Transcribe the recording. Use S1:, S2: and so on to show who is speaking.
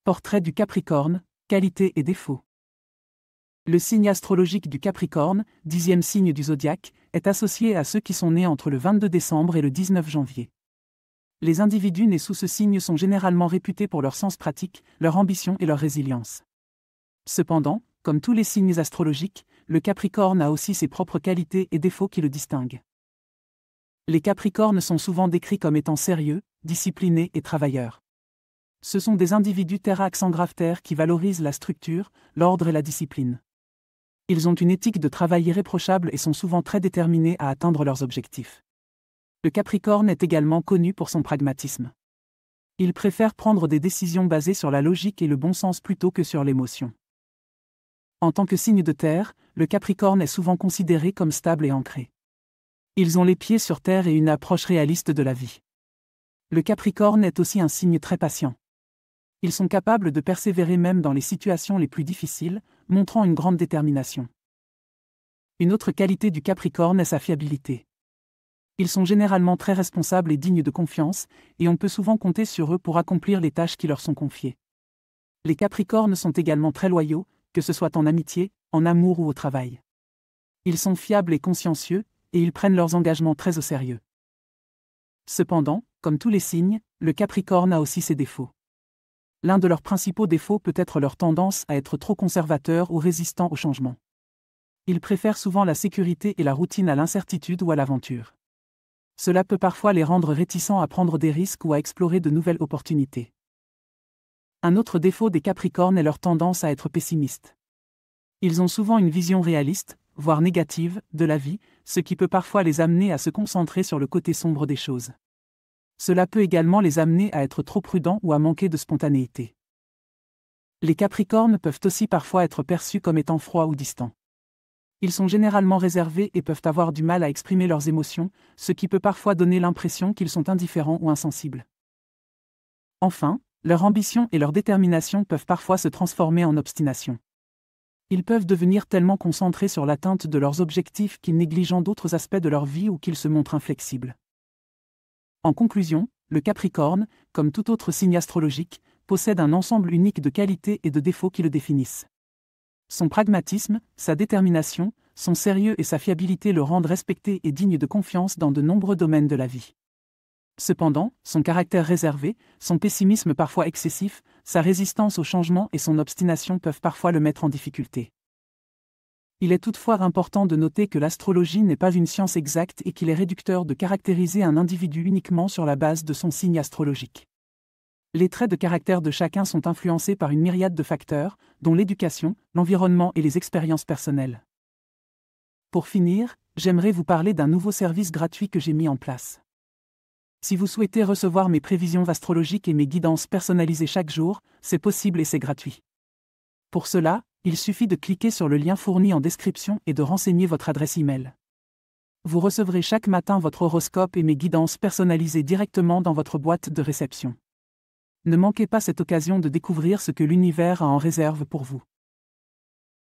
S1: Portrait du Capricorne, qualités et défauts. Le signe astrologique du Capricorne, 10e signe du zodiaque, est associé à ceux qui sont nés entre le 22 décembre et le 19 janvier. Les individus nés sous ce signe sont généralement réputés pour leur sens pratique, leur ambition et leur résilience. Cependant, comme tous les signes astrologiques, le Capricorne a aussi ses propres qualités et défauts qui le distinguent. Les Capricornes sont souvent décrits comme étant sérieux, disciplinés et travailleurs. Ce sont des individus terre-axe en grave-terre qui valorisent la structure, l'ordre et la discipline. Ils ont une éthique de travail irréprochable et sont souvent très déterminés à atteindre leurs objectifs. Le Capricorne est également connu pour son pragmatisme. Il préfère prendre des décisions basées sur la logique et le bon sens plutôt que sur l'émotion. En tant que signe de terre, le Capricorne est souvent considéré comme stable et ancré. Ils ont les pieds sur terre et une approche réaliste de la vie. Le Capricorne est aussi un signe très patient. Ils sont capables de persévérer même dans les situations les plus difficiles, montrant une grande détermination. Une autre qualité du Capricorne est sa fiabilité. Ils sont généralement très responsables et dignes de confiance, et on peut souvent compter sur eux pour accomplir les tâches qui leur sont confiées. Les Capricornes sont également très loyaux, que ce soit en amitié, en amour ou au travail. Ils sont fiables et consciencieux, et ils prennent leurs engagements très au sérieux. Cependant, comme tous les signes, le Capricorne a aussi ses défauts. L'un de leurs principaux défauts peut être leur tendance à être trop conservateurs ou résistants au changement. Ils préfèrent souvent la sécurité et la routine à l'incertitude ou à l'aventure. Cela peut parfois les rendre réticents à prendre des risques ou à explorer de nouvelles opportunités. Un autre défaut des Capricornes est leur tendance à être pessimistes. Ils ont souvent une vision réaliste, voire négative, de la vie, ce qui peut parfois les amener à se concentrer sur le côté sombre des choses. Cela peut également les amener à être trop prudents ou à manquer de spontanéité. Les Capricornes peuvent aussi parfois être perçus comme étant froids ou distants. Ils sont généralement réservés et peuvent avoir du mal à exprimer leurs émotions, ce qui peut parfois donner l'impression qu'ils sont indifférents ou insensibles. Enfin, leur ambition et leur détermination peuvent parfois se transformer en obstination. Ils peuvent devenir tellement concentrés sur l'atteinte de leurs objectifs qu'ils négligent d'autres aspects de leur vie ou qu'ils se montrent inflexibles. En conclusion, le Capricorne, comme tout autre signe astrologique, possède un ensemble unique de qualités et de défauts qui le définissent. Son pragmatisme, sa détermination, son sérieux et sa fiabilité le rendent respecté et digne de confiance dans de nombreux domaines de la vie. Cependant, son caractère réservé, son pessimisme parfois excessif, sa résistance au changement et son obstination peuvent parfois le mettre en difficulté. Il est toutefois important de noter que l'astrologie n'est pas une science exacte et qu'il est réducteur de caractériser un individu uniquement sur la base de son signe astrologique. Les traits de caractère de chacun sont influencés par une myriade de facteurs, dont l'éducation, l'environnement et les expériences personnelles. Pour finir, j'aimerais vous parler d'un nouveau service gratuit que j'ai mis en place. Si vous souhaitez recevoir mes prévisions astrologiques et mes guidances personnalisées chaque jour, c'est possible et c'est gratuit. Pour cela, il suffit de cliquer sur le lien fourni en description et de renseigner votre adresse e-mail. Vous recevrez chaque matin votre horoscope et mes guidances personnalisées directement dans votre boîte de réception. Ne manquez pas cette occasion de découvrir ce que l'univers a en réserve pour vous.